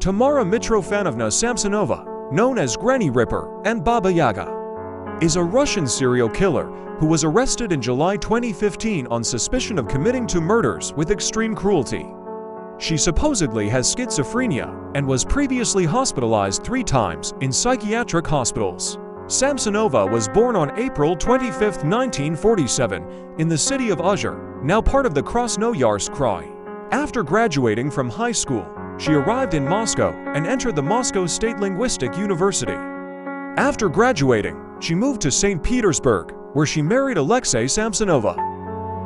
Tamara Samsonova, known as Granny Ripper and Baba Yaga, is a Russian serial killer who was arrested in July 2015 on suspicion of committing two murders with extreme cruelty. She supposedly has schizophrenia and was previously hospitalized 3 times in psychiatric hospitals. Samsonova was born on April 25, 1947, in the city of Uzhhor, now part of the Krasnoyarsk Krai. After graduating from high school, she arrived in Moscow and entered the Moscow State Linguistic University. After graduating, she moved to St. Petersburg, where she married Alexei Samsonova.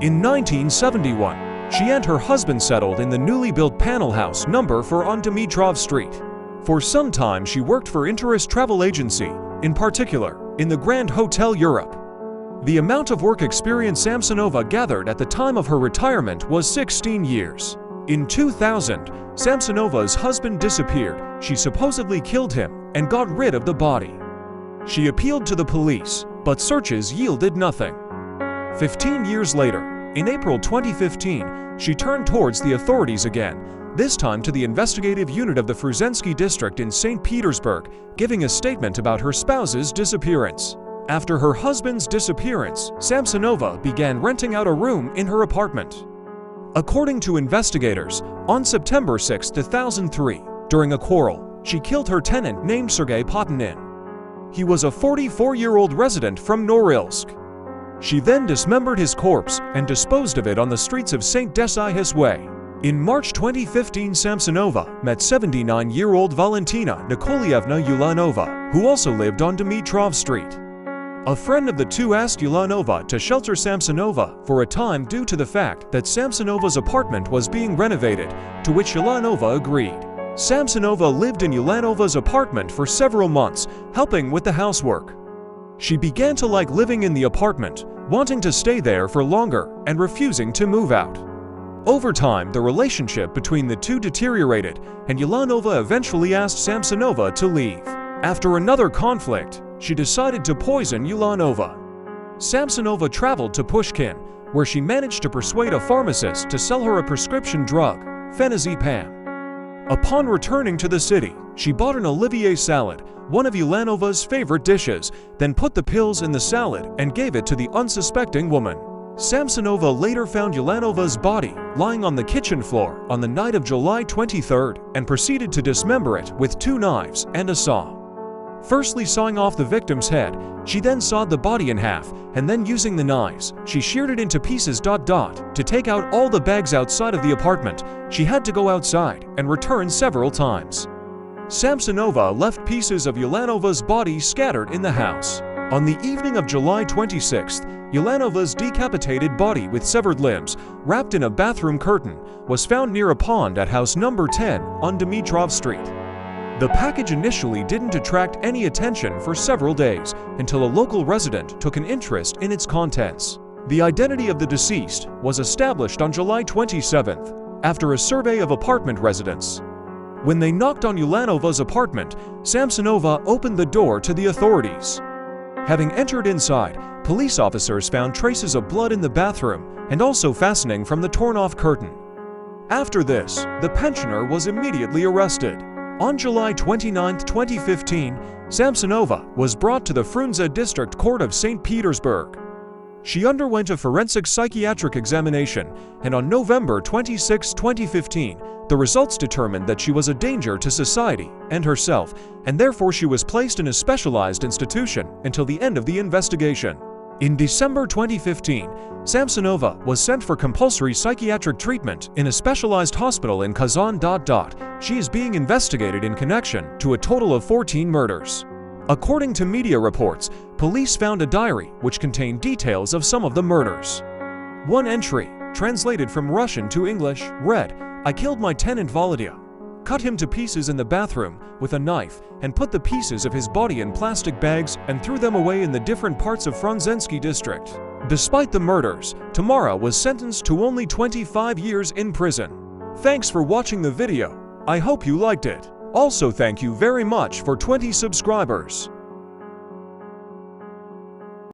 In 1971, she and her husband settled in the newly built panel house number 4 on Dmitrov Street. For some time, she worked for Interest Travel Agency, in particular, in the Grand Hotel Europe. The amount of work experience Samsonova gathered at the time of her retirement was 16 years. In 2000, Samsonova's husband disappeared. She supposedly killed him and got rid of the body. She appealed to the police, but searches yielded nothing. 15 years later, in April 2015, she turned towards the authorities again, this time to the investigative unit of the Fruzensky district in St. Petersburg, giving a statement about her spouse's disappearance. After her husband's disappearance, Samsonova began renting out a room in her apartment. According to investigators, on September 6, 2003, during a quarrel, she killed her tenant named Sergei Potinin. He was a 44-year-old resident from Norilsk. She then dismembered his corpse and disposed of it on the streets of St. Denis Way. In March 2015, Samsonova met 79-year-old Valentina Nikolaevna Ulanova, who also lived on Dmitrov Street. A friend of the two asked Ulanova to shelter Samsonova for a time due to the fact that Samsonova's apartment was being renovated, to which Ulanova agreed. Samsonova lived in Ulanova's apartment for several months, helping with the housework. She began to like living in the apartment, wanting to stay there for longer and refusing to move out. Over time, the relationship between the two deteriorated, and Ulanova eventually asked Samsonova to leave. After another conflict, she decided to poison Ulanova. Samsonova traveled to Pushkin, where she managed to persuade a pharmacist to sell her a prescription drug, phenazepam. Upon returning to the city, she bought an Olivier salad, one of Ulanova's favorite dishes, then put the pills in the salad and gave it to the unsuspecting woman. Samsonova later found Ulanova's body lying on the kitchen floor on the night of July 23rd and proceeded to dismember it with 2 knives and a saw. Firstly sawing off the victim's head, she then sawed the body in half, and then using the knives, she sheared it into pieces. To take out all the bags outside of the apartment, she had to go outside and return several times. Samsonova left pieces of Ulanova's body scattered in the house. On the evening of July 26th, Ulanova's decapitated body with severed limbs, wrapped in a bathroom curtain, was found near a pond at house number 10 on Dmitrov Street. The package initially didn't attract any attention for several days until a local resident took an interest in its contents. The identity of the deceased was established on July 27th after a survey of apartment residents. When they knocked on Ulanova's apartment, Samsonova opened the door to the authorities. Having entered inside, police officers found traces of blood in the bathroom and also fastening from the torn-off curtain. After this, the pensioner was immediately arrested. On July 29, 2015, Samsonova was brought to the Frunze District Court of St. Petersburg. She underwent a forensic psychiatric examination, and on November 26, 2015, the results determined that she was a danger to society and herself, and therefore she was placed in a specialized institution until the end of the investigation. In December 2015, Samsonova was sent for compulsory psychiatric treatment in a specialized hospital in Kazan. She is being investigated in connection to a total of 14 murders. According to media reports, police found a diary which contained details of some of the murders. One entry, translated from Russian to English, read, "I killed my tenant Volodya, cut him to pieces in the bathroom with a knife, and put the pieces of his body in plastic bags and threw them away in the different parts of Fruzensky district." Despite the murders, Tamara was sentenced to only 25 years in prison. Thanks for watching the video. I hope you liked it. Also, thank you very much for 20 subscribers.